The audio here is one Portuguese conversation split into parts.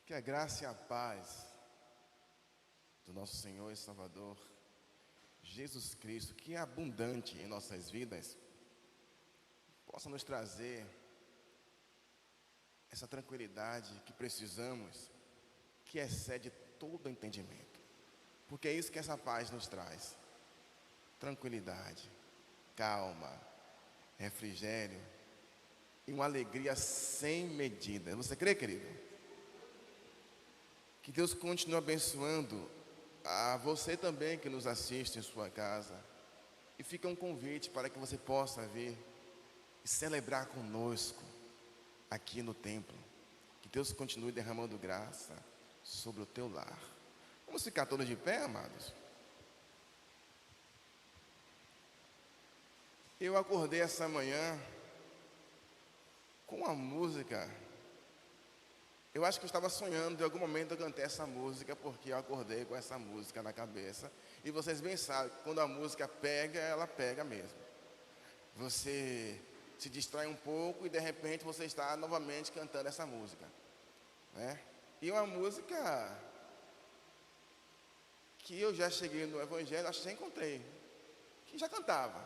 Que a graça e a paz do nosso Senhor e Salvador, Jesus Cristo, que é abundante em nossas vidas, possa nos trazer essa tranquilidade que precisamos, que excede todo entendimento. Porque é isso que essa paz nos traz: tranquilidade, calma, refrigério e uma alegria sem medida. Você crê, querido? Que Deus continue abençoando a você também que nos assiste em sua casa. E fica um convite para que você possa vir e celebrar conosco aqui no templo. Que Deus continue derramando graça sobre o teu lar. Vamos ficar todos de pé, amados? Eu acordei essa manhã com uma música. Eu acho que eu estava sonhando, em algum momento eu cantei essa música, porque eu acordei com essa música na cabeça. E vocês bem sabem, quando a música pega, ela pega mesmo. Você se distrai um pouco e de repente você está novamente cantando essa música, né? E uma música que eu já cheguei no Evangelho, acho que já encontrei, que já cantava.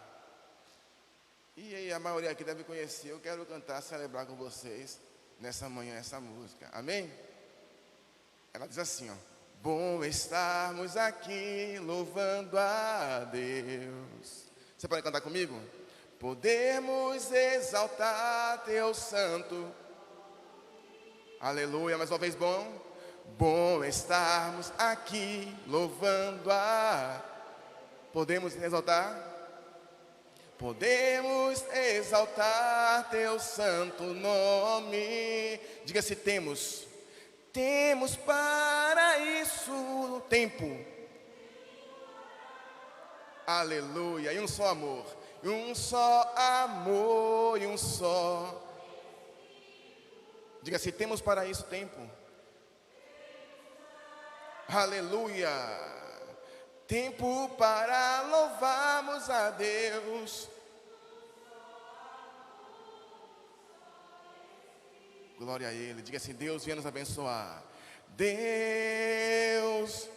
E aí a maioria aqui deve conhecer. Eu quero cantar, celebrar com vocês nessa manhã essa música, amém? Ela diz assim, ó: bom estarmos aqui louvando a Deus. Você pode cantar comigo? Podemos exaltar teu santo. Aleluia, mais uma vez, bom estarmos aqui louvando a... Podemos exaltar? Podemos exaltar teu santo nome. Diga-se, temos para isso tempo. Aleluia, e um só amor, e um só amor, e um só. Diga-se, temos para isso tempo. Aleluia. Tempo para louvarmos a Deus. Glória a Ele. Diga assim: Deus venha nos abençoar. Deus.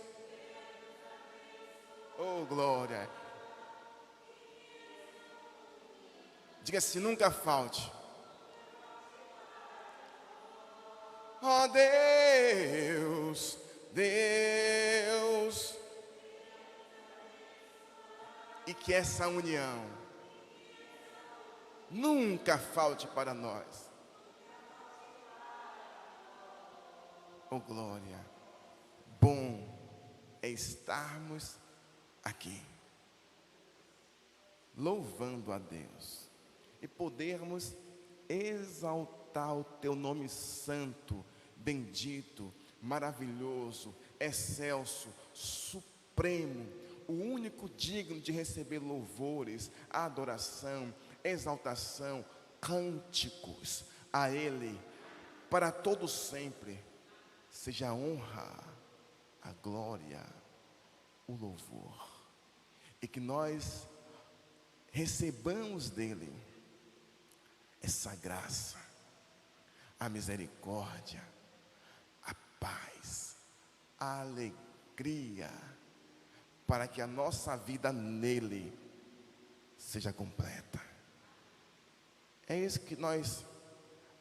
Oh, glória. Diga assim: nunca falte. Oh, Deus, Deus. E que essa união nunca falte para nós. Oh, glória. Bom é estarmos aqui, louvando a Deus, e podermos exaltar o teu nome santo, bendito, maravilhoso, excelso, supremo, o único digno de receber louvores, adoração, exaltação, cânticos a Ele, para todo sempre. Seja a honra, a glória, o louvor, e que nós recebamos dele essa graça, a misericórdia, a paz, a alegria, para que a nossa vida nele seja completa. É isso que nós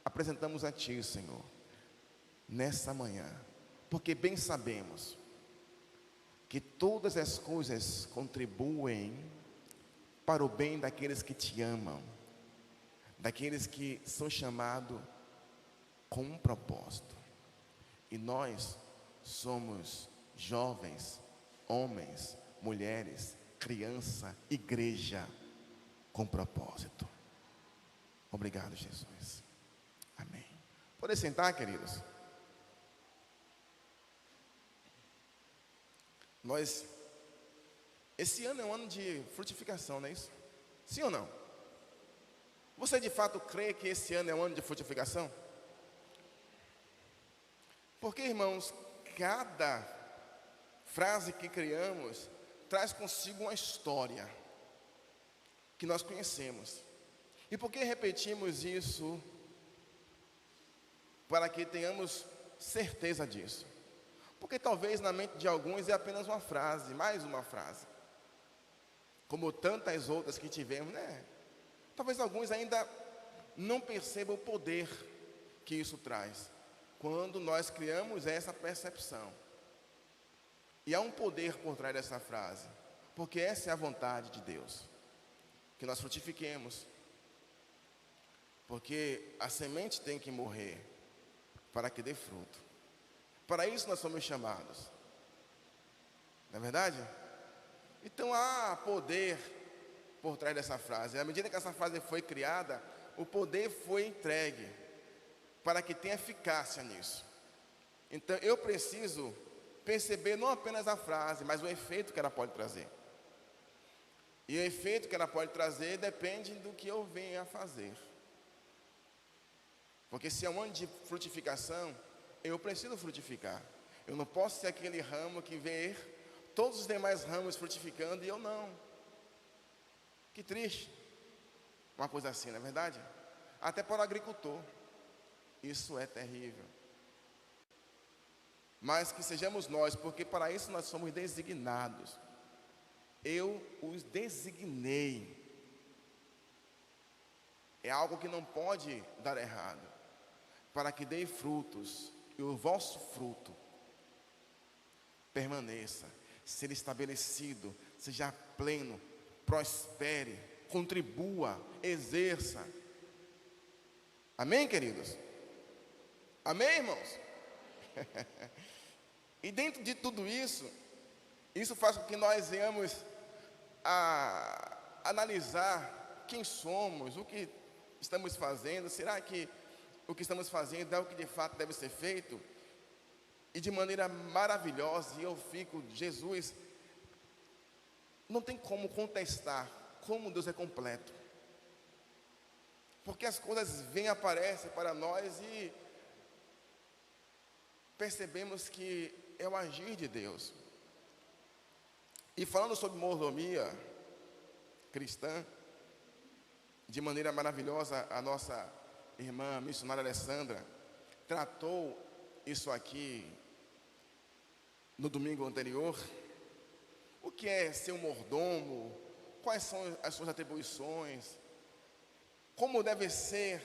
apresentamos a Ti, Senhor, nessa manhã, porque bem sabemos que todas as coisas contribuem para o bem daqueles que Te amam, daqueles que são chamados com um propósito. E nós somos jovens, homens, mulheres, criança, igreja com propósito. Obrigado, Jesus. Amém. Podem sentar, queridos. Esse ano é um ano de frutificação, não é isso? Sim ou não? Você de fato crê que esse ano é um ano de frutificação? Porque, irmãos, cada frase que criamos traz consigo uma história que nós conhecemos. E por que repetimos isso? Para que tenhamos certeza disso. Porque talvez na mente de alguns é apenas uma frase, mais uma frase. Como tantas outras que tivemos, né? Talvez alguns ainda não percebam o poder que isso traz, quando nós criamos essa percepção. E há um poder por trás dessa frase, porque essa é a vontade de Deus, que nós frutifiquemos. Porque a semente tem que morrer para que dê fruto. Para isso nós somos chamados. Não é verdade? Então há poder por trás dessa frase. À medida que essa frase foi criada, o poder foi entregue para que tenha eficácia nisso. Então eu preciso perceber não apenas a frase, mas o efeito que ela pode trazer. E o efeito que ela pode trazer depende do que eu venha a fazer. Porque se é um ano de frutificação, eu preciso frutificar. Eu não posso ser aquele ramo que vê todos os demais ramos frutificando e eu não. Que triste. Uma coisa assim, não é verdade? Até para o agricultor. Isso é terrível. Mas que sejamos nós, porque para isso nós somos designados. Eu os designei. É algo que não pode dar errado. Para que dê frutos, e o vosso fruto permaneça, seja estabelecido, seja pleno, prospere, contribua, exerça. Amém, queridos? Amém, irmãos? E dentro de tudo isso, isso faz com que nós venhamos a analisar quem somos, o que estamos fazendo. Será que o que estamos fazendo é o que de fato deve ser feito? E de maneira maravilhosa, e eu fico, Jesus, não tem como contestar como Deus é completo. Porque as coisas vêm, aparecem para nós e percebemos que é o agir de Deus. E falando sobre mordomia cristã, de maneira maravilhosa, a nossa irmã missionária Alessandra tratou isso aqui no domingo anterior. O que é ser um mordomo? Quais são as suas atribuições? Como deve ser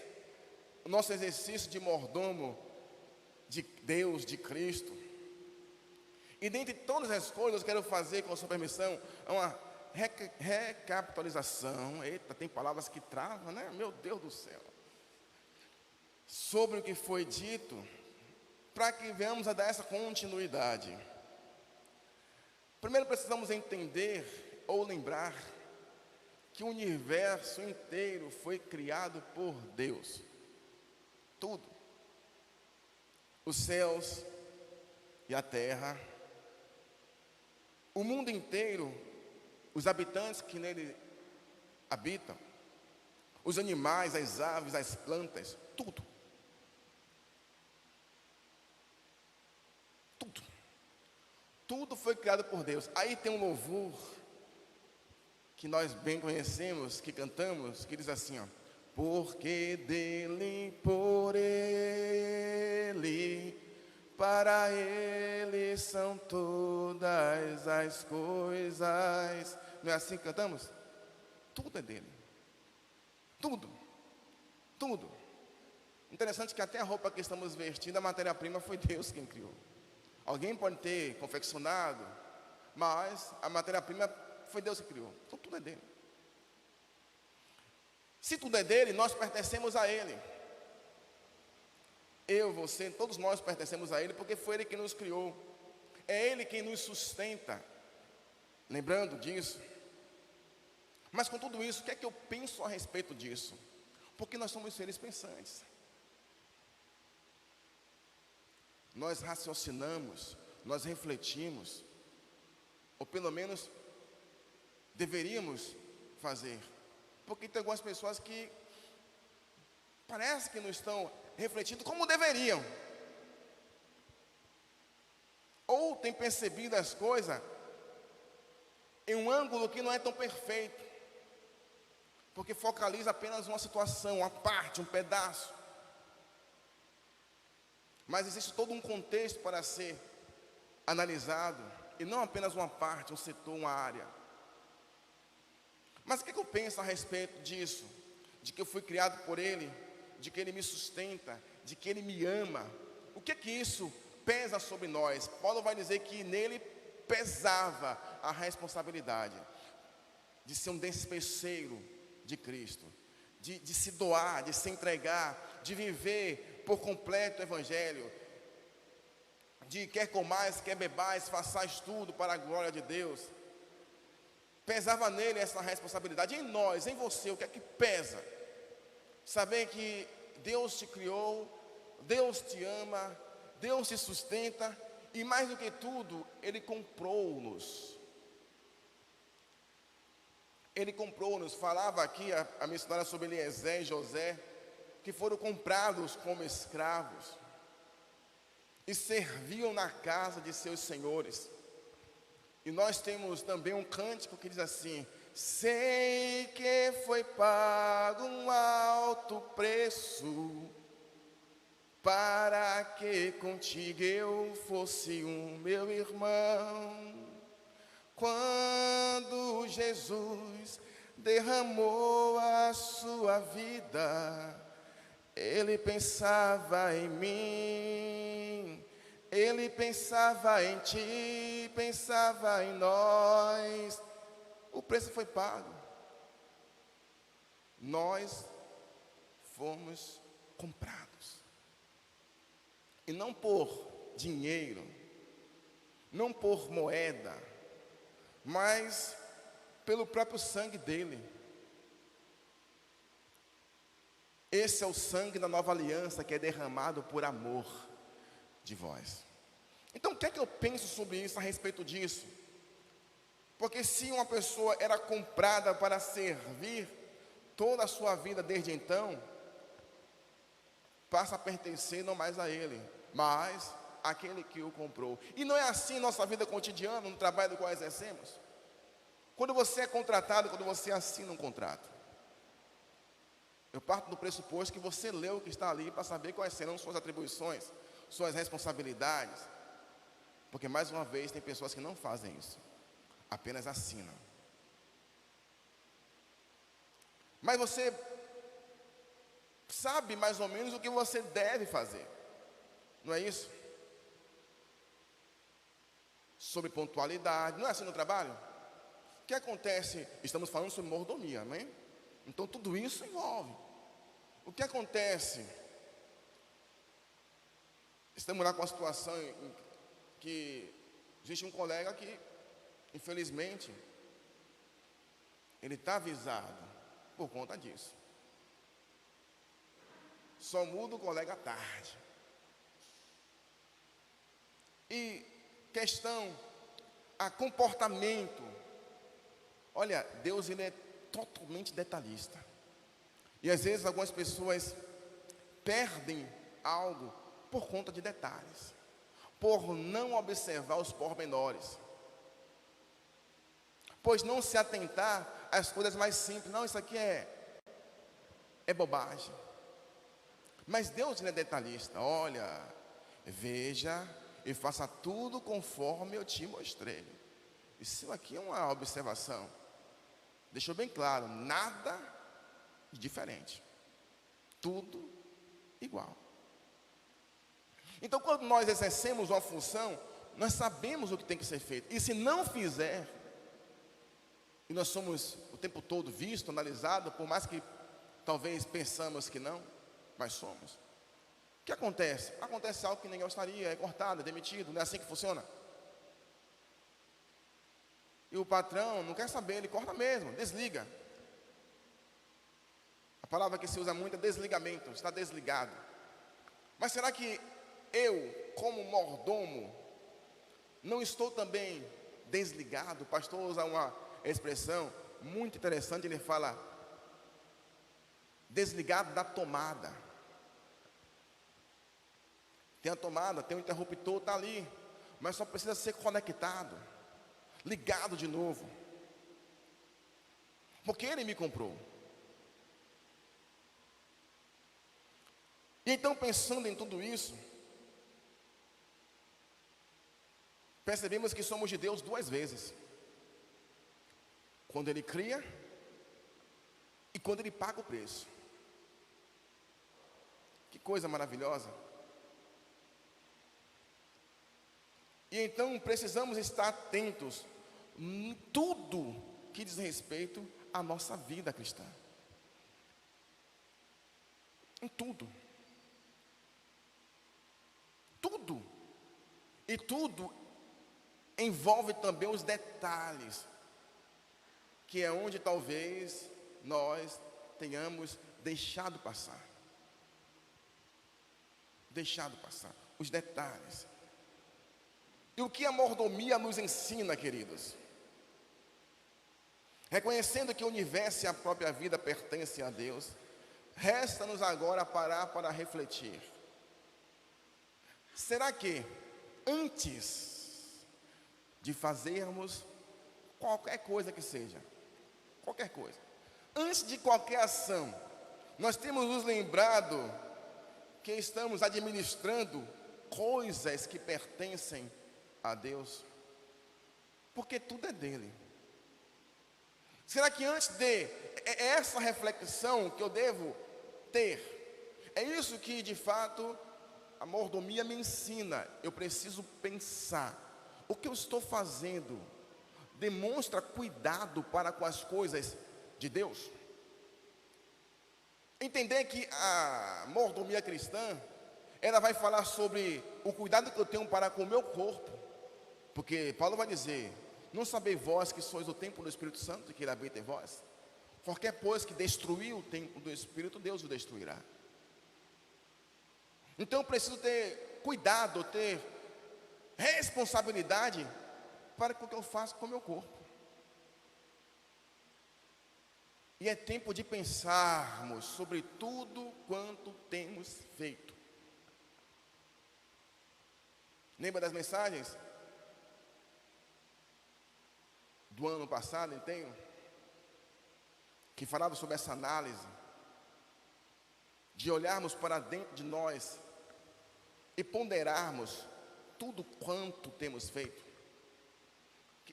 o nosso exercício de mordomo de Deus, de Cristo? E dentre todas as coisas, eu quero fazer, com a sua permissão, uma recapitalização. Eita, tem palavras que travam, né? Meu Deus do céu. Sobre o que foi dito, para que venhamos a dar essa continuidade. Primeiro precisamos entender ou lembrar que o universo inteiro foi criado por Deus. Tudo. Os céus e a terra, o mundo inteiro, os habitantes que nele habitam, os animais, as aves, as plantas, tudo. Tudo. Tudo foi criado por Deus. Aí tem um louvor que nós bem conhecemos, que cantamos, que diz assim, ó: porque dele, por ele, para ele são todas as coisas. Não é assim que cantamos? Tudo é dele. Tudo. Tudo. Interessante que até a roupa que estamos vestindo, a matéria-prima foi Deus quem criou. Alguém pode ter confeccionado, mas a matéria-prima foi Deus que criou. Então tudo é dele. Se tudo é dele, nós pertencemos a ele. Eu, você, todos nós pertencemos a ele, porque foi ele quem nos criou. É ele quem nos sustenta. Lembrando disso. Mas com tudo isso, o que é que eu penso a respeito disso? Porque nós somos seres pensantes. Nós raciocinamos, nós refletimos, ou pelo menos deveríamos fazer. Porque tem algumas pessoas que parece que não estão refletindo como deveriam, ou tem percebido as coisas em um ângulo que não é tão perfeito, porque focaliza apenas uma situação, uma parte, um pedaço. Mas existe todo um contexto para ser analisado, e não apenas uma parte, um setor, uma área. Mas o que eu penso a respeito disso? De que eu fui criado por Ele, de que Ele me sustenta, de que Ele me ama. O que isso pesa sobre nós? Paulo vai dizer que nele pesava a responsabilidade de ser um despenseiro de Cristo, de se doar, de se entregar, de viver por completo o Evangelho, de quer comais, quer bebais, façais tudo para a glória de Deus. Pesava nele essa responsabilidade. Em nós, em você, o que é que pesa? Saber que Deus te criou, Deus te ama, Deus te sustenta, e mais do que tudo, Ele comprou-nos. Ele comprou-nos. Falava aqui a missionária sobre Eliezer e José, que foram comprados como escravos e serviam na casa de seus senhores. E nós temos também um cântico que diz assim: sei que foi pago um alto preço para que contigo eu fosse um meu irmão. Quando Jesus derramou a sua vida, Ele pensava em mim, Ele pensava em ti, pensava em nós. O preço foi pago. Nós fomos comprados. E não por dinheiro, não por moeda, mas pelo próprio sangue dele. Esse é o sangue da nova aliança que é derramado por amor de vós. Então o que é que eu penso sobre isso, a respeito disso? Porque se uma pessoa era comprada para servir toda a sua vida desde então, passa a pertencer não mais a ele, mas àquele que o comprou. E não é assim em nossa vida cotidiana, no trabalho do qual exercemos. Quando você é contratado, quando você assina um contrato, eu parto do pressuposto que você leu o que está ali para saber quais serão suas atribuições, suas responsabilidades. Porque mais uma vez tem pessoas que não fazem isso, apenas assinam. Mas você sabe mais ou menos o que você deve fazer, não é isso? Sobre pontualidade, não é assim no trabalho? O que acontece? Estamos falando sobre mordomia, amém? Então tudo isso envolve. O que acontece? Estamos lá com a situação em que existe um colega que, infelizmente, ele está avisado por conta disso. Só muda o colega tarde. E questão a comportamento. Olha, Deus, ele é totalmente detalhista. E às vezes algumas pessoas perdem algo por conta de detalhes, por não observar os pormenores, pois não se atentar às coisas mais simples. Não, isso aqui é bobagem. Mas Deus, ele é detalhista. Olha, veja e faça tudo conforme eu te mostrei. Isso aqui é uma observação. Deixou bem claro, nada de diferente, tudo igual. Então, quando nós exercemos uma função, nós sabemos o que tem que ser feito. E se não fizer, e nós somos o tempo todo visto, analisado, por mais que talvez pensamos que não, mas somos. O que acontece? Acontece algo que ninguém gostaria, é cortado, é demitido, não é assim que funciona. E o patrão não quer saber, ele corta mesmo, desliga. A palavra que se usa muito é desligamento, está desligado. Mas será que eu, como mordomo, não estou também desligado? O pastor usa uma expressão muito interessante, ele fala desligado da tomada. Tem a tomada, tem o interruptor, está ali, mas só precisa ser conectado, ligado de novo, porque ele me comprou. E então, pensando em tudo isso, percebemos que somos de Deus duas vezes: quando Ele cria e quando Ele paga o preço. Que coisa maravilhosa! E então precisamos estar atentos em tudo que diz respeito à nossa vida cristã. Em tudo. Tudo. E tudo envolve também os detalhes, que é onde talvez nós tenhamos deixado passar. Deixado passar. Os detalhes. E o que a mordomia nos ensina, queridos? Reconhecendo que o universo e a própria vida pertencem a Deus, resta-nos agora parar para refletir. Será que, antes de fazermos qualquer coisa que seja, qualquer coisa, antes de qualquer ação, nós temos nos lembrado que estamos administrando coisas que pertencem a Deus? Porque tudo é dele. Será que antes de essa reflexão que eu devo ter, é isso que de fato a mordomia me ensina? Eu preciso pensar: o que eu estou fazendo demonstra cuidado para com as coisas de Deus? Entender que a mordomia cristã, ela vai falar sobre o cuidado que eu tenho para com o meu corpo, porque Paulo vai dizer: não sabeis vós que sois o templo do Espírito Santo e que ele habita em vós? Qualquer pois que destruir o templo do Espírito, Deus o destruirá. Então eu preciso ter cuidado, ter responsabilidade para com o que eu faço com o meu corpo. E é tempo de pensarmos sobre tudo quanto temos feito. Lembra das mensagens do ano passado, entendo? Que falava sobre essa análise, de olharmos para dentro de nós e ponderarmos tudo quanto temos feito.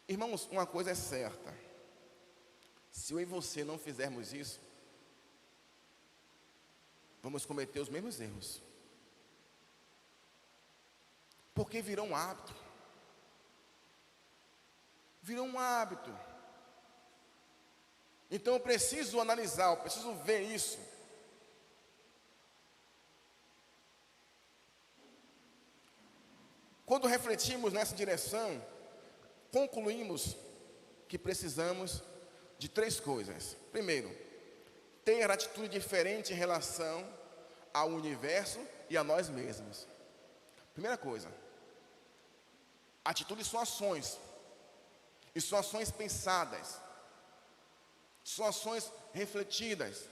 Irmãos, uma coisa é certa: se eu e você não fizermos isso, vamos cometer os mesmos erros, porque virou um hábito. Virou um hábito. Então eu preciso analisar, eu preciso ver isso. Quando refletimos nessa direção, concluímos que precisamos de três coisas. Primeiro, ter atitude diferente em relação ao universo e a nós mesmos. Primeira coisa, atitudes são ações. E são ações pensadas, são ações refletidas.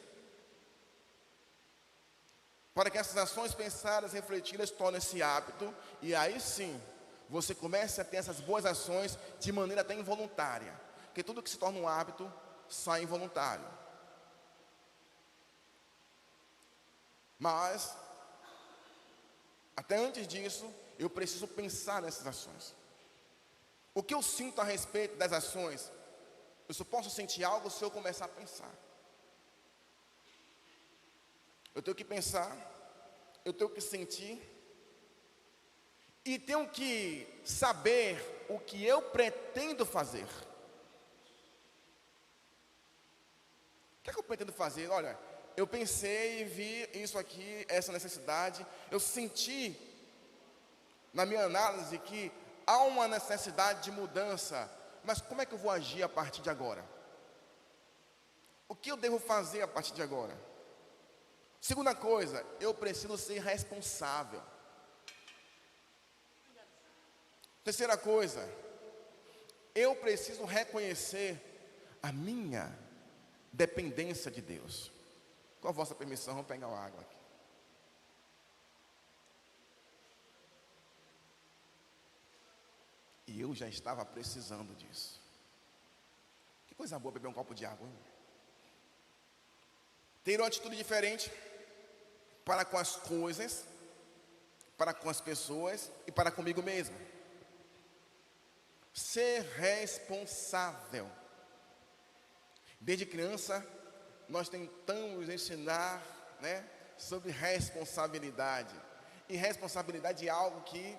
Para que essas ações pensadas, refletidas, tornem-se hábito, e aí sim, você começa a ter essas boas ações de maneira até involuntária. Porque tudo que se torna um hábito, sai involuntário. Mas, até antes disso, eu preciso pensar nessas ações. O que eu sinto a respeito das ações? Eu só posso sentir algo se eu começar a pensar. Eu tenho que pensar, eu tenho que sentir, e tenho que saber o que eu pretendo fazer. O que é que eu pretendo fazer? Olha, eu pensei e vi isso aqui, essa necessidade, eu senti na minha análise que há uma necessidade de mudança, mas como é que eu vou agir a partir de agora? O que eu devo fazer a partir de agora? Segunda coisa, eu preciso ser responsável. Terceira coisa, eu preciso reconhecer a minha dependência de Deus. Com a vossa permissão, vamos pegar uma água aqui. E eu já estava precisando disso. Que coisa boa beber um copo de água, hein? Ter uma atitude diferente para com as coisas, para com as pessoas e para comigo mesmo. ser responsável. Desde criança, nós tentamos ensinar, né, sobre responsabilidade. E responsabilidade é algo que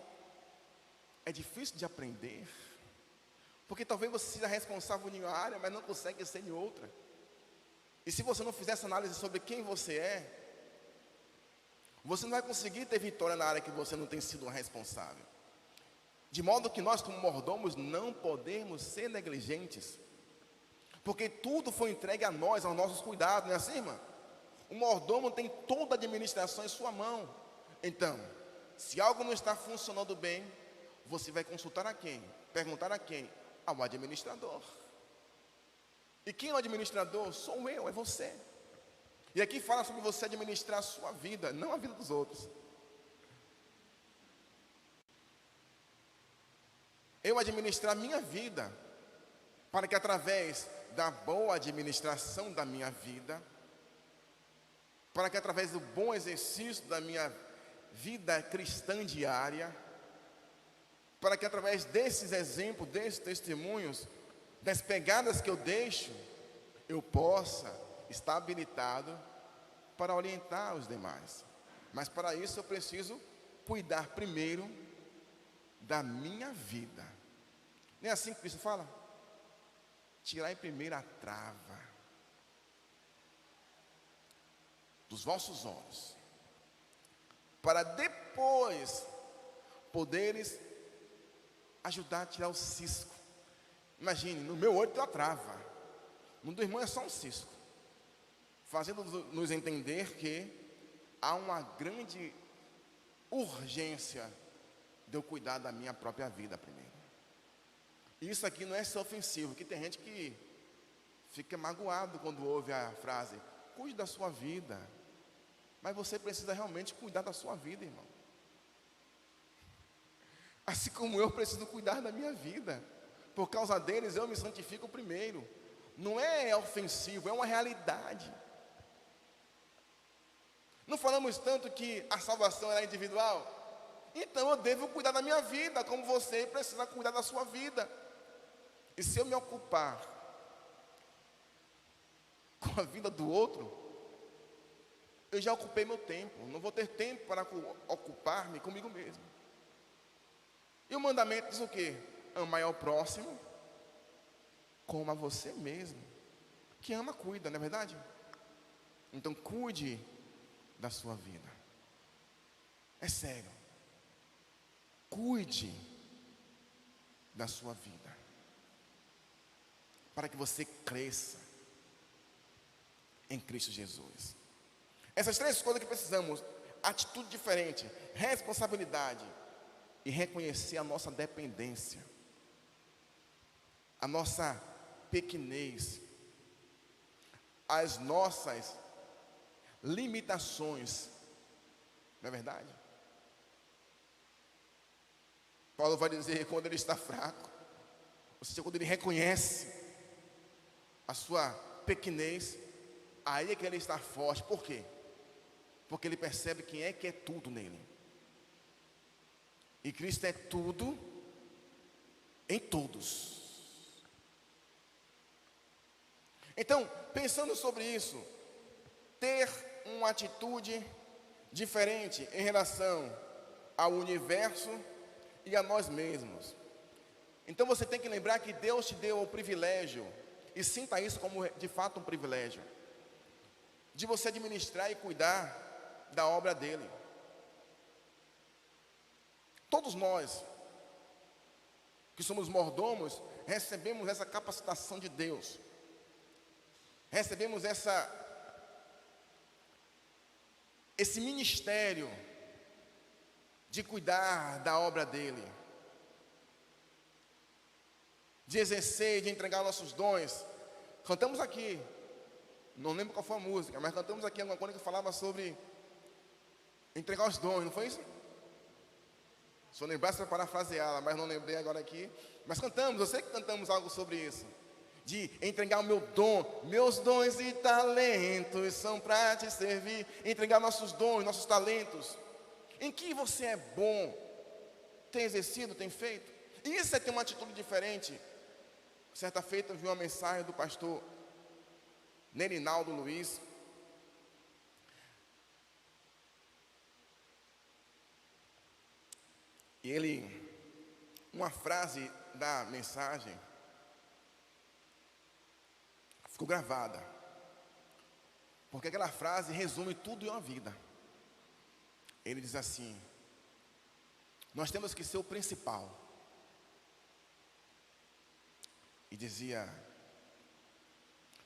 é difícil de aprender. Porque talvez você seja responsável em uma área, mas não consegue ser em outra. E se você não fizer essa análise sobre quem você é, você não vai conseguir ter vitória na área que você não tem sido responsável. De modo que nós, como mordomos, não podemos ser negligentes. Porque tudo foi entregue a nós, aos nossos cuidados, não é assim, irmã? O mordomo tem toda a administração em sua mão. Então, se algo não está funcionando bem, você vai consultar a quem? Perguntar a quem? Ao administrador. E quem é o administrador? Sou eu, é você. E aqui fala sobre você administrar a sua vida, não a vida dos outros. Eu administrar a minha vida, para que através da boa administração da minha vida, para que através do bom exercício da minha vida cristã diária, para que através desses exemplos, desses testemunhos, das pegadas que eu deixo, eu possa estar habilitado para orientar os demais. Mas para isso eu preciso cuidar primeiro da minha vida. Não é assim que Cristo fala? Tirai primeiro a trava dos vossos olhos, para depois poderes ajudar a tirar o cisco. Imagine, no meu olho tem uma trava, no do irmão é só um cisco, fazendo nos entender que há uma grande urgência de eu cuidar da minha própria vida primeiro. Isso aqui não é ser ofensivo, que tem gente que fica magoado quando ouve a frase, cuide da sua vida. Mas você precisa realmente cuidar da sua vida, irmão. Assim como eu preciso cuidar da minha vida. Por causa deles eu me santifico primeiro. Não é ofensivo, é uma realidade. Não falamos tanto que a salvação era individual? Então eu devo cuidar da minha vida, como você precisa cuidar da sua vida. E se eu me ocupar com a vida do outro, eu já ocupei meu tempo. Não vou ter tempo para ocupar-me comigo mesmo. E o mandamento diz o quê? Amar ao próximo como a você mesmo. Quem ama, cuida, não é verdade? Então cuide da sua vida. É sério. Cuide da sua vida, para que você cresça em Cristo Jesus. Essas três coisas que precisamos: atitude diferente, responsabilidade e reconhecer a nossa dependência, a nossa pequenez, as nossas limitações. Não é verdade? Paulo vai dizer, quando ele está fraco, ou seja, quando ele reconhece a sua pequenez, aí é que ele está forte. Por quê? Porque ele percebe quem é que é tudo nele. E Cristo é tudo em todos. Então, pensando sobre isso, ter uma atitude diferente em relação ao universo e a nós mesmos. Então você tem que lembrar que Deus te deu o privilégio, e sinta isso como de fato um privilégio, de você administrar e cuidar da obra dele. Todos nós que somos mordomos recebemos essa capacitação de Deus, recebemos esse ministério de cuidar da obra dele, de exercer, de entregar nossos dons. Cantamos aqui, não lembro qual foi a música, mas cantamos aqui alguma coisa que falava sobre entregar os dons, não foi isso? Se eu lembrasse para parafraseá-la, mas não lembrei agora aqui. Mas cantamos, eu sei que cantamos algo sobre isso, de entregar o meu dom. Meus dons e talentos são para te servir. Entregar nossos dons, nossos talentos. Em que você é bom, tem exercido, tem feito? Isso é ter uma atitude diferente. Certa feita eu vi uma mensagem do pastor Nerinaldo Luiz. E uma frase da mensagem ficou gravada, porque aquela frase resume tudo em uma vida. Ele diz assim: nós temos que ser o principal. E dizia: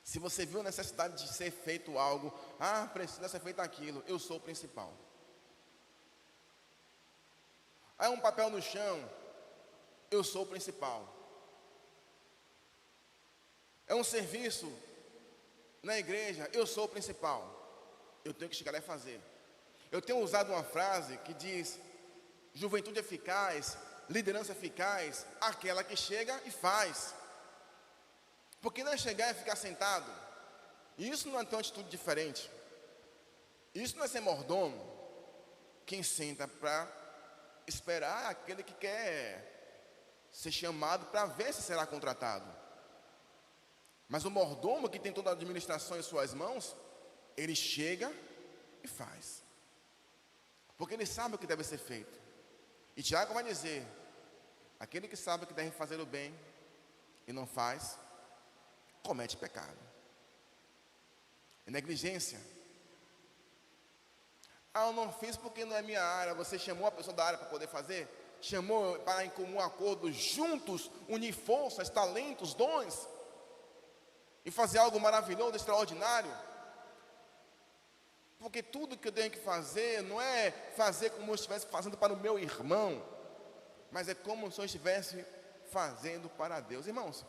se você viu a necessidade de ser feito algo, precisa ser feito aquilo, eu sou o principal. Há um papel no chão, eu sou o principal. É um serviço na igreja, eu sou o principal. Eu tenho que chegar lá e fazer. Eu tenho usado uma frase que diz: juventude eficaz, liderança eficaz, aquela que chega e faz. Porque não é chegar e ficar sentado. E isso não é ter uma atitude diferente. Isso não é ser mordomo. Quem senta para esperar é aquele que quer ser chamado para ver se será contratado. Mas o mordomo, que tem toda a administração em suas mãos, ele chega e faz. Porque ele sabe o que deve ser feito. E Tiago vai dizer: aquele que sabe que deve fazer o bem e não faz, comete pecado. É negligência. Eu não fiz porque não é minha área. Você chamou a pessoa da área para poder fazer? Chamou para em comum acordo, juntos, unir forças, talentos, dons, e fazer algo maravilhoso, extraordinário? Porque tudo que eu tenho que fazer não é fazer como eu estivesse fazendo para o meu irmão, mas é como se eu estivesse fazendo para Deus. Irmãos,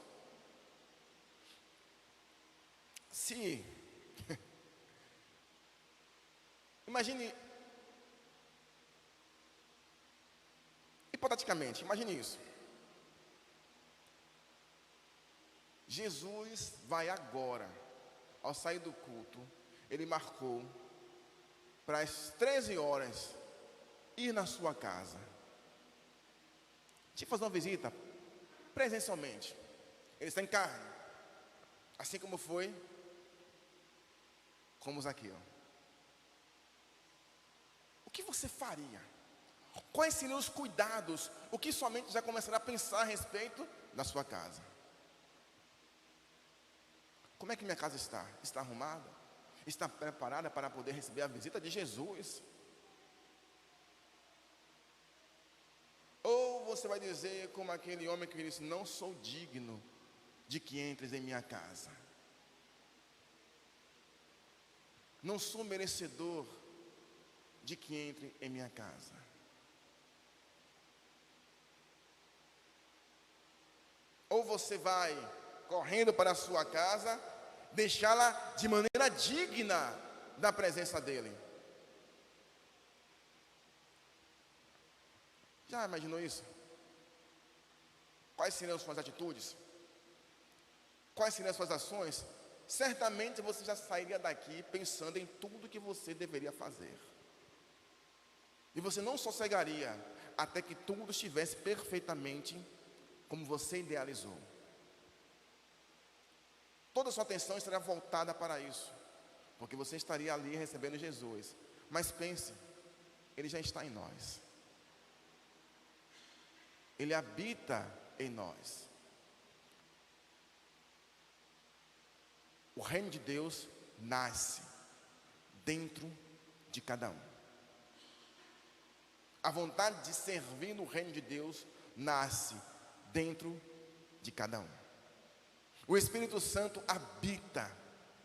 se imagine, hipoteticamente, imagine isso. Jesus vai agora, ao sair do culto, ele marcou para as 13 horas ir na sua casa, te fazer uma visita presencialmente. Ele está em carne, assim como foi como Zaqueu. O que você faria? Quais seriam os cuidados? O que sua mente já começará a pensar a respeito da sua casa? Como é que minha casa está? Está arrumada? Está preparada para poder receber a visita de Jesus? Ou você vai dizer como aquele homem que disse: não sou digno de que entres em minha casa. Não sou merecedor de que entre em minha casa. Ou você vai correndo para a sua casa, deixá-la de maneira digna da presença dele. Já imaginou isso? Quais seriam as suas atitudes? Quais seriam as suas ações? Certamente você já sairia daqui pensando em tudo que você deveria fazer. E você não sossegaria até que tudo estivesse perfeitamente como você idealizou. Toda a sua atenção estaria voltada para isso, porque você estaria ali recebendo Jesus. Mas pense, ele já está em nós. Ele habita em nós. O reino de Deus nasce dentro de cada um. A vontade de servir no reino de Deus nasce dentro de cada um. O Espírito Santo habita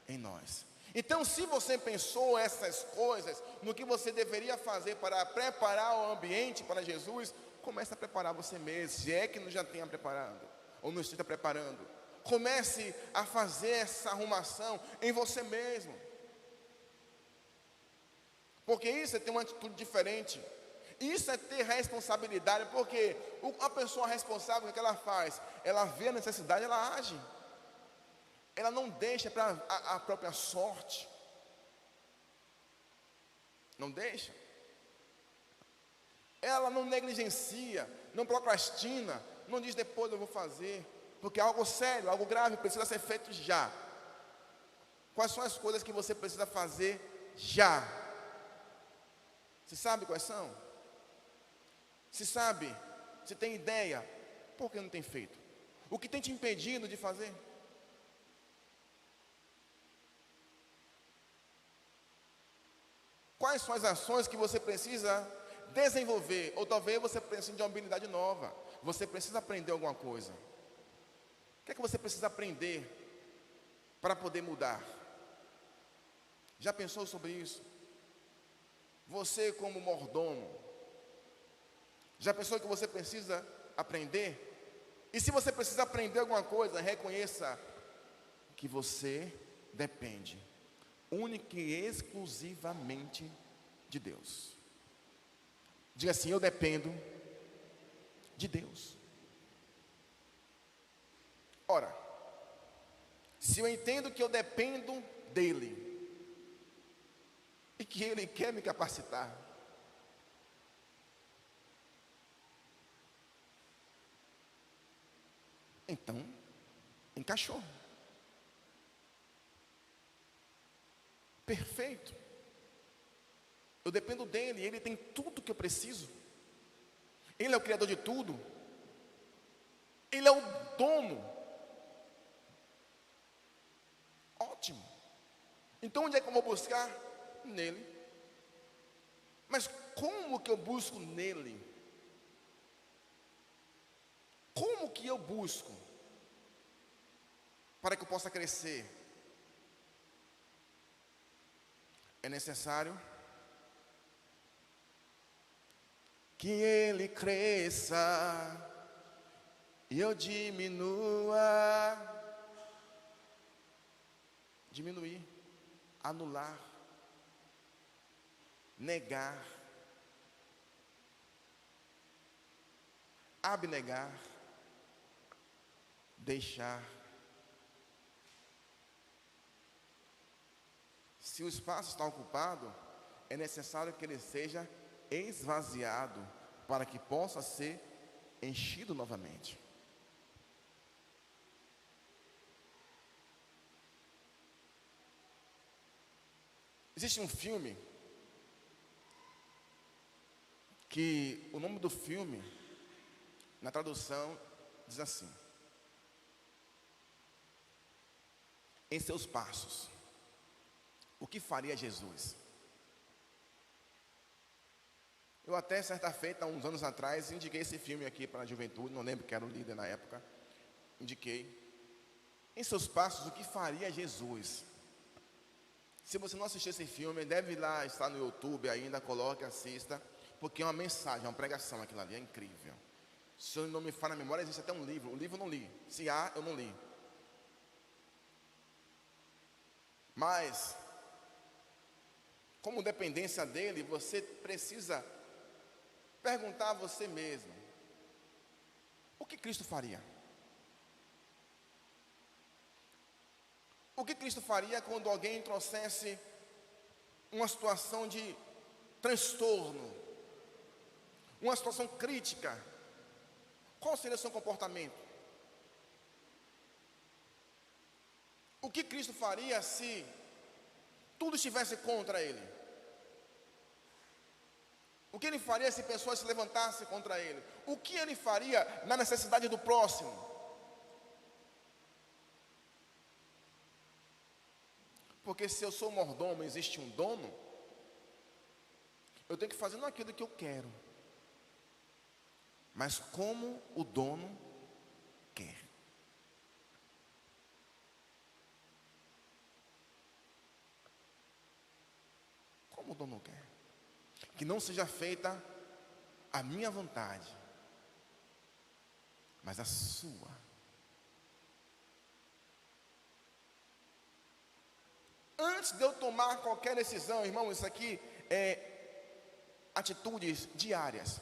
em nós. Então, se você pensou essas coisas, no que você deveria fazer para preparar o ambiente para Jesus, comece a preparar você mesmo, se é que não já tenha preparado, ou não esteja preparando. Comece a fazer essa arrumação em você mesmo. Porque isso é ter uma atitude diferente. Isso é ter responsabilidade, porque a pessoa responsável, o que ela faz? Ela vê a necessidade, ela age. Ela não deixa para a própria sorte. Não deixa. Ela não negligencia, não procrastina, Não diz depois eu vou fazer, porque é algo sério, algo grave, precisa ser feito já. Quais são as coisas que você precisa fazer já? Você sabe quais são? Se sabe, se tem ideia, por que não tem feito? O que tem te impedido de fazer? Quais são as ações que você precisa desenvolver? Ou talvez você precise de uma habilidade nova. Você precisa aprender alguma coisa. O que é que você precisa aprender para poder mudar? Já pensou sobre isso? Você como mordomo, já pensou que você precisa aprender? E se você precisa aprender alguma coisa, reconheça que você depende única e exclusivamente de Deus. Diga assim: eu dependo de Deus. Ora, se eu entendo que eu dependo dEle e que Ele quer me capacitar, então encaixou. Perfeito. Eu dependo dEle, Ele tem tudo que eu preciso. Ele é o Criador de tudo. Ele é o dono. Ótimo. Então onde é que eu vou buscar? Nele. Mas como que eu busco nele? Como que eu busco para que eu possa crescer? É necessário que ele cresça e eu diminua. Diminuir, anular, negar, abnegar, deixar. Se o espaço está ocupado, é necessário que ele seja esvaziado para que possa ser enchido novamente. Existe um filme que o nome do filme, na tradução, diz assim: em seus passos, o que faria Jesus? Eu até certa feita, uns anos atrás, indiquei esse filme aqui para a juventude, não lembro que era o líder na época, indiquei. Em seus passos, o que faria Jesus? Se você não assistiu esse filme, deve ir lá, está no YouTube ainda, coloque, assista, porque é uma mensagem, é uma pregação aquilo ali, é incrível. Se eu não me falha a memória, existe até um livro, o livro eu não li, se há, eu não li. Mas, como dependência dele, você precisa perguntar a você mesmo: o que Cristo faria? O que Cristo faria quando alguém trouxesse uma situação de transtorno, uma situação crítica? Qual seria o seu comportamento? O que Cristo faria se tudo estivesse contra ele? O que ele faria se pessoas se levantassem contra ele? O que ele faria na necessidade do próximo? Porque se eu sou mordomo, existe um dono, eu tenho que fazer não aquilo que eu quero, mas como o dono quer. Como o dono quer. Que não seja feita a minha vontade, mas a sua. Antes de eu tomar qualquer decisão, irmão, isso aqui é atitudes diárias.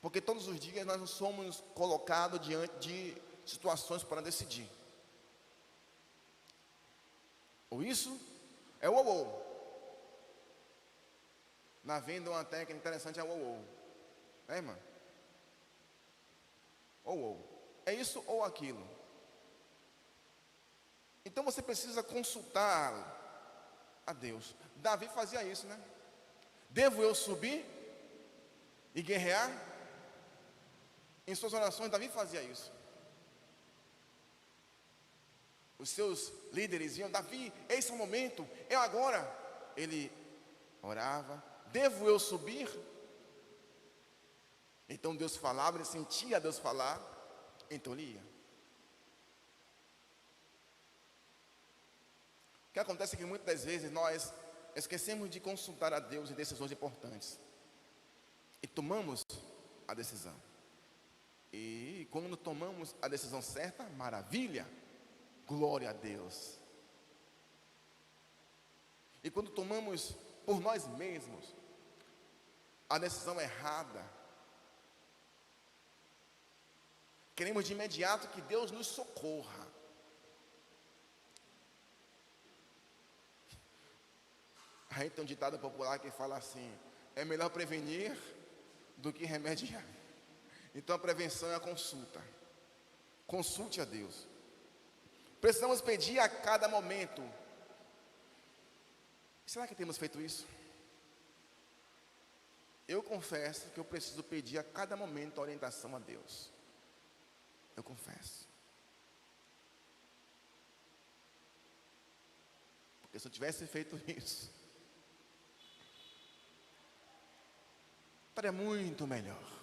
Porque todos os dias nós somos colocados diante de situações para decidir. Ou isso é o ou. Na venda uma técnica interessante é o ou. É, irmã? É isso ou aquilo. Então você precisa consultar a Deus. Davi fazia isso, né? Devo eu subir e guerrear? Em suas orações, Davi fazia isso. Os seus líderes iam: Davi, esse é o momento, é agora. Ele orava: devo eu subir? Então Deus falava, ele sentia Deus falar, então ele ia. O que acontece é que muitas das vezes nós esquecemos de consultar a Deus em decisões importantes. E tomamos a decisão. E quando tomamos a decisão certa, maravilha, glória a Deus. E quando tomamos por nós mesmos a decisão errada, queremos de imediato que Deus nos socorra. Aí tem um ditado popular que fala assim: é melhor prevenir do que remediar. Então a prevenção é a consulta. Consulte a Deus. Precisamos pedir a cada momento. Será que temos feito isso? Eu confesso que eu preciso pedir a cada momento a orientação a Deus. Eu confesso. Porque se eu tivesse feito isso, estaria muito melhor.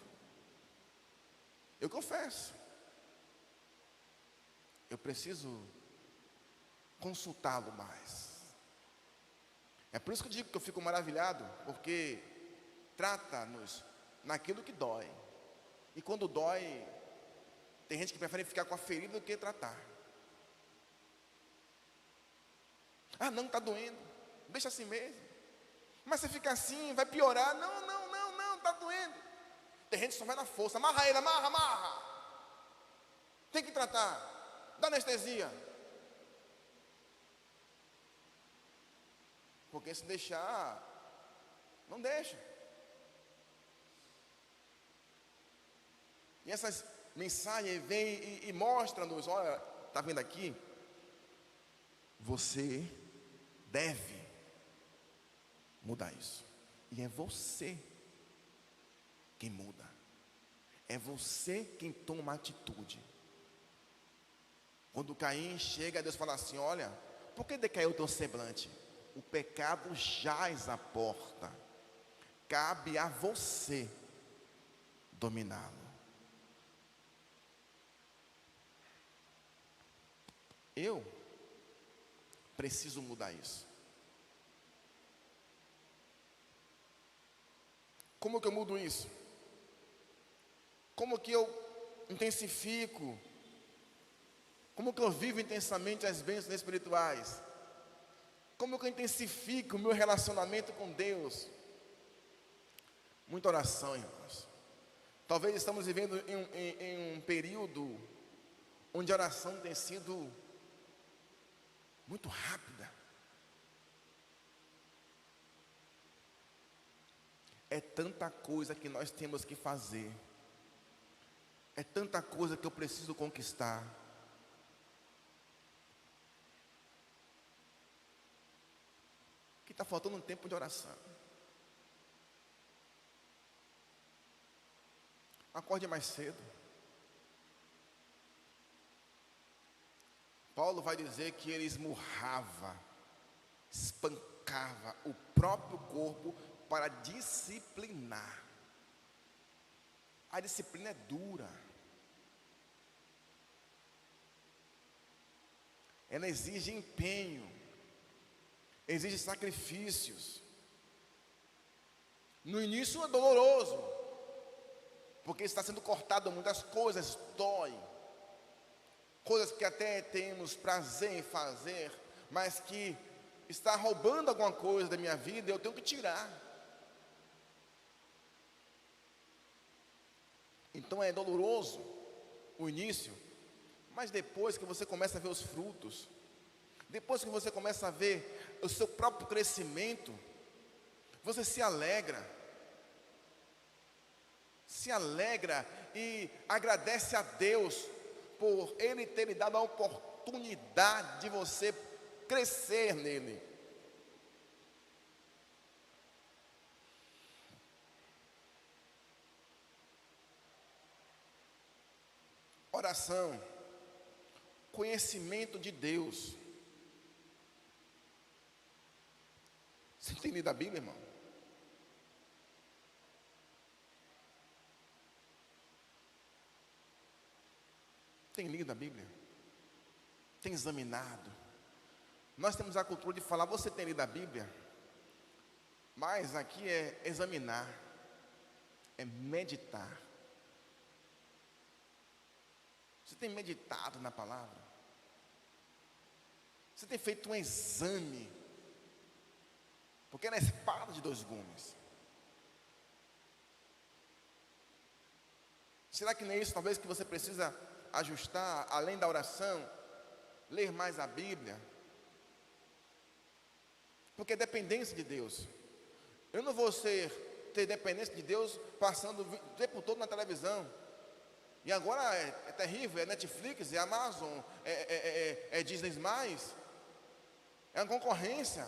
Eu confesso. Eu preciso consultá-lo mais. É por isso que eu digo que eu fico maravilhado, porque trata-nos naquilo que dói. E quando dói, tem gente que prefere ficar com a ferida do que tratar. Ah, não, está doendo, deixa assim mesmo. Mas se ficar assim, vai piorar. Não, está doendo. Tem gente que só vai na força: amarra ele, amarra. Tem que tratar, dá anestesia. Porque se deixar, não deixa. E essas mensagens vêm e mostram-nos: olha, está vendo aqui? Você deve mudar isso. E é você quem muda. É você quem toma uma atitude. Quando Caim chega, Deus fala assim: olha, por que decaiu o teu semblante? O pecado jaz à porta. Cabe a você dominá-lo. Eu preciso mudar isso. Como que eu mudo isso? Como que eu intensifico? Como que eu vivo intensamente as bênçãos espirituais? Como que eu intensifico o meu relacionamento com Deus? Muita oração, irmãos. Talvez estamos vivendo em um período onde a oração tem sido muito rápida. É tanta coisa que nós temos que fazer. É tanta coisa que eu preciso conquistar. Que está faltando um tempo de oração. Acorde mais cedo. Paulo vai dizer que ele esmurrava, espancava o próprio corpo para disciplinar. A disciplina é dura. Ela exige empenho, exige sacrifícios. No início é doloroso, porque está sendo cortado muitas coisas, dói. Coisas que até temos prazer em fazer, mas que está roubando alguma coisa da minha vida, eu tenho que tirar. Então é doloroso o início, mas depois que você começa a ver os frutos, depois que você começa a ver o seu próprio crescimento, você se alegra e agradece a Deus por Ele ter lhe dado a oportunidade de você crescer nele. Oração, conhecimento de Deus. Você tem lido a Bíblia, irmão? Tem lido a Bíblia? Tem examinado? Nós temos a cultura de falar, você tem lido a Bíblia? Mas aqui é examinar, é meditar. Você tem meditado na palavra? Você tem feito um exame? Porque ela é espada de dois gumes. Será que não é isso talvez que você precisa ajustar, além da oração, ler mais a Bíblia? Porque é dependência de Deus. Eu não vou ter dependência de Deus passando o tempo todo na televisão. E agora é terrível, é Netflix, é Amazon, é Disney+, é uma concorrência.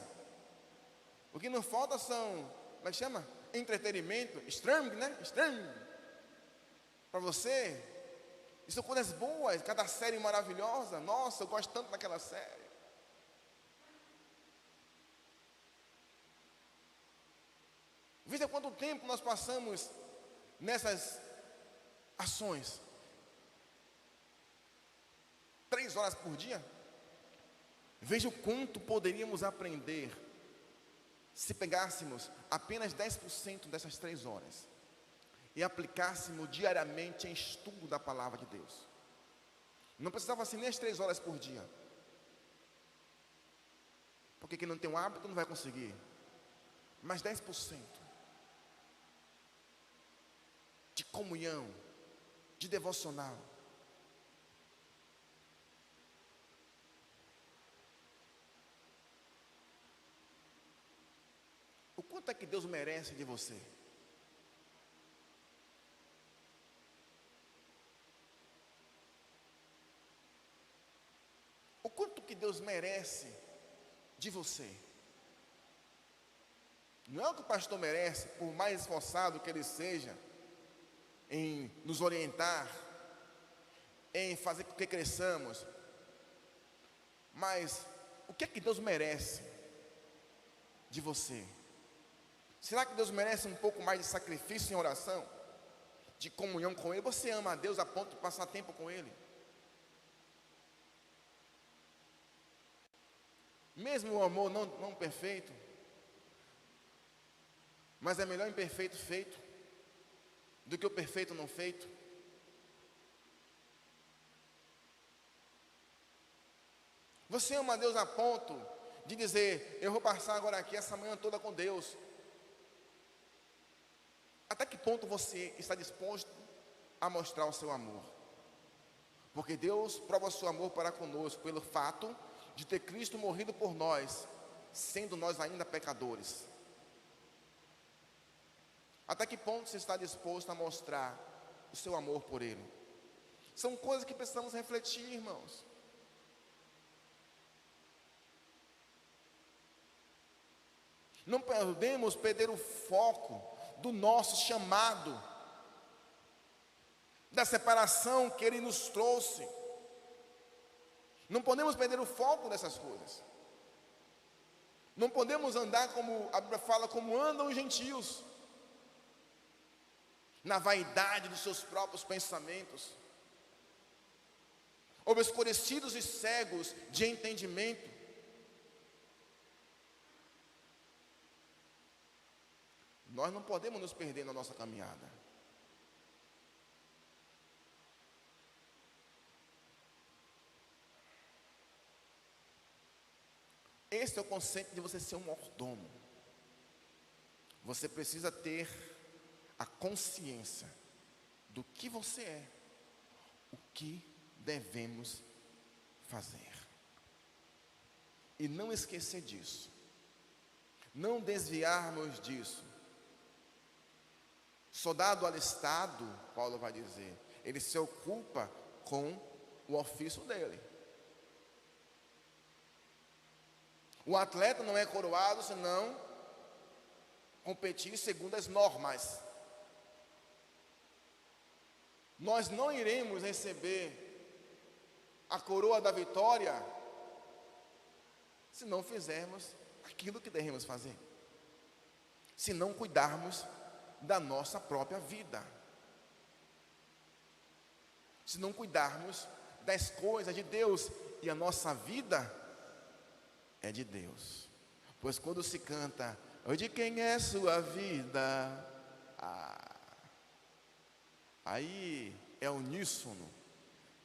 O que não falta são, como é que chama? Entretenimento, streaming, né? Streaming. Para você, isso são coisas boas, cada série maravilhosa. Nossa, eu gosto tanto daquela série. Veja quanto tempo nós passamos nessas ações. 3 horas por dia. Veja o quanto poderíamos aprender se pegássemos apenas 10% dessas 3 horas e aplicássemos diariamente em estudo da palavra de Deus. Não precisava ser nem as 3 horas por dia, porque quem não tem um hábito não vai conseguir. Mas 10% de comunhão, de devocional. O quanto é que Deus merece de você? O quanto que Deus merece de você? Não é o que o pastor merece, por mais esforçado que ele seja em nos orientar, em fazer com que cresçamos, mas o que é que Deus merece de você? Será que Deus merece um pouco mais de sacrifício em oração, de comunhão com Ele? Você ama a Deus a ponto de passar tempo com Ele? Mesmo o amor não perfeito, mas é melhor imperfeito feito do que o perfeito não feito. Você ama a Deus a ponto de dizer, eu vou passar agora aqui essa manhã toda com Deus. Até que ponto você está disposto a mostrar o seu amor? Porque Deus prova o seu amor para conosco pelo fato de ter Cristo morrido por nós, sendo nós ainda pecadores. Até que ponto você está disposto a mostrar o seu amor por Ele? São coisas que precisamos refletir, irmãos. Não podemos perder o foco do nosso chamado, da separação que Ele nos trouxe. Não podemos perder o foco dessas coisas. Não podemos andar como a Bíblia fala, como andam os gentios, na vaidade dos seus próprios pensamentos, obscurecidos e cegos de entendimento. Nós não podemos nos perder na nossa caminhada. Esse é o conceito de você ser um mordomo. Você precisa ter a consciência do que você é, o que devemos fazer. E não esquecer disso. Não desviarmos disso. soldado alistado, Paulo vai dizer, ele se ocupa com o ofício dele. O atleta não é coroado se não competir segundo as normas. Nós não iremos receber a coroa da vitória se não fizermos aquilo que devemos fazer, se não cuidarmos da nossa própria vida, se não cuidarmos das coisas de Deus, e a nossa vida é de Deus. Pois quando se canta, "Oh, de quem é sua vida?" Aí é uníssono.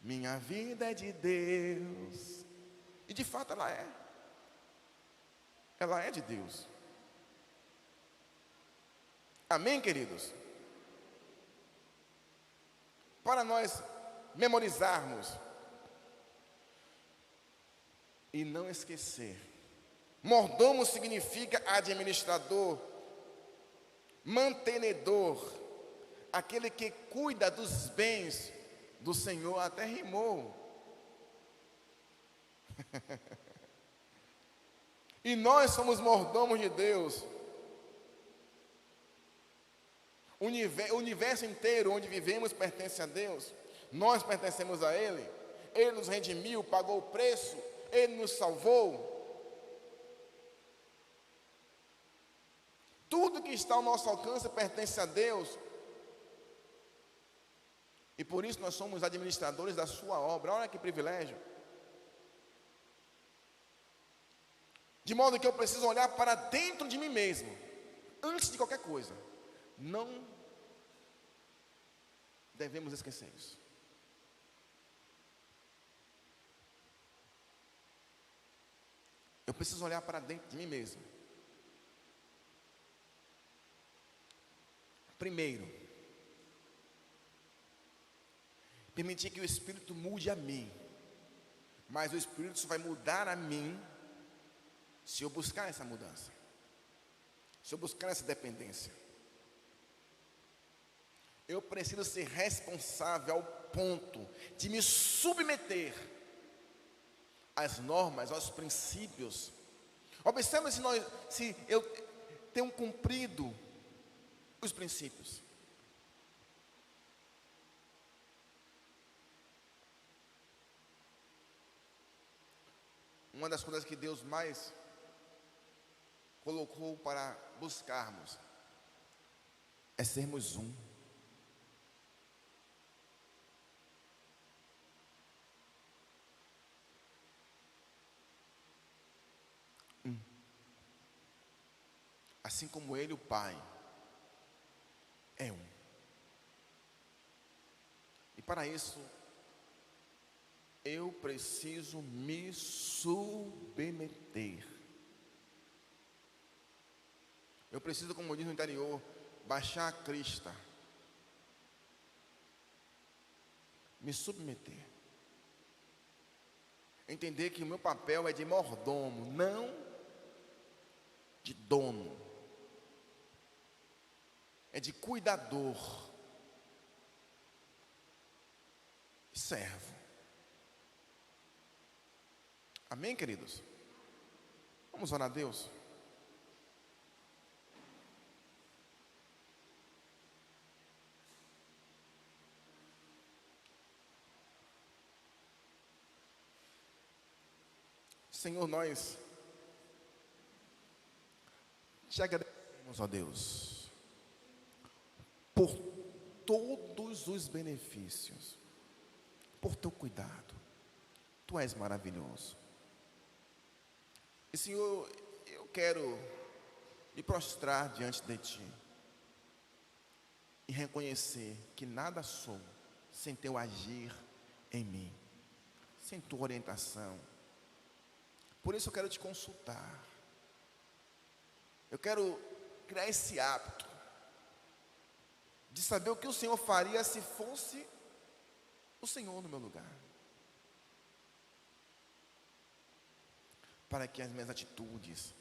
Minha vida é de Deus. E de fato ela é. Ela é de Deus. Amém, queridos? Para nós memorizarmos e não esquecer. Mordomo significa administrador, mantenedor, aquele que cuida dos bens do Senhor. Até rimou. E nós somos mordomos de Deus. O universo inteiro onde vivemos pertence a Deus. Nós pertencemos a Ele. Ele nos redimiu, pagou o preço, Ele nos salvou. Tudo que está ao nosso alcance pertence a Deus. E por isso nós somos administradores da sua obra. Olha que privilégio. De modo que eu preciso olhar para dentro de mim mesmo, antes de qualquer coisa. Não devemos esquecer isso. Eu preciso olhar para dentro de mim mesmo. Primeiro, permitir que o Espírito mude a mim. Mas o Espírito só vai mudar a mim se eu buscar essa mudança, se eu buscar essa dependência. Eu preciso ser responsável ao ponto de me submeter às normas, aos princípios. Observe se eu tenho cumprido os princípios. Uma das coisas que Deus mais colocou para buscarmos é sermos um. Assim como Ele, o Pai, é um. E para isso, eu preciso me submeter. Eu preciso, como diz no interior, baixar a crista, me submeter, entender que o meu papel é de mordomo, não de dono, é de cuidador, servo. Amém, queridos? Vamos orar a Deus. Senhor, nós te agradecemos, ó Deus, por todos os benefícios, por teu cuidado. Tu és maravilhoso. E Senhor, eu quero me prostrar diante de Ti e reconhecer que nada sou sem teu agir em mim, sem tua orientação. Por isso eu quero te consultar. Eu quero criar esse hábito de saber o que o Senhor faria se fosse o Senhor no meu lugar. Para que as minhas atitudes,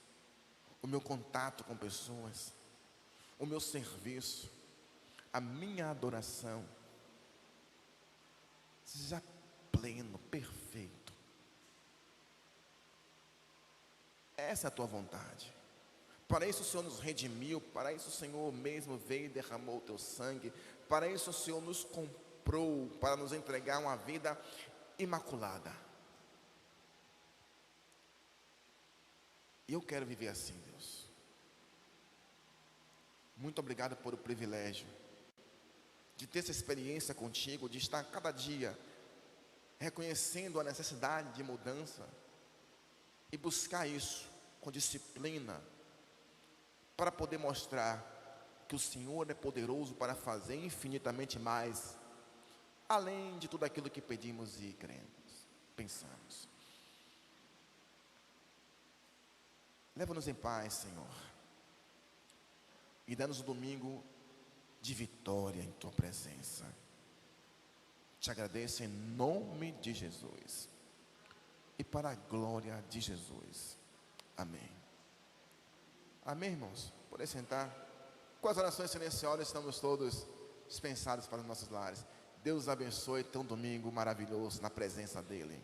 o meu contato com pessoas, o meu serviço, a minha adoração seja pleno, perfeito. Essa é a tua vontade. Para isso o Senhor nos redimiu, para isso o Senhor mesmo veio e derramou o teu sangue, para isso o Senhor nos comprou, para nos entregar uma vida imaculada. E eu quero viver assim, Deus. Muito obrigado por o privilégio de ter essa experiência contigo, de estar cada dia reconhecendo a necessidade de mudança e buscar isso com disciplina, para poder mostrar que o Senhor é poderoso para fazer infinitamente mais, além de tudo aquilo que pedimos e cremos, pensamos. Leva-nos em paz, Senhor, e dá-nos um domingo de vitória em tua presença. Te agradeço em nome de Jesus e para a glória de Jesus. Amém. Amém, irmãos? Podem sentar. Com as orações silenciosas, estamos todos dispensados para os nossos lares. Deus abençoe. Tão domingo maravilhoso na presença dEle.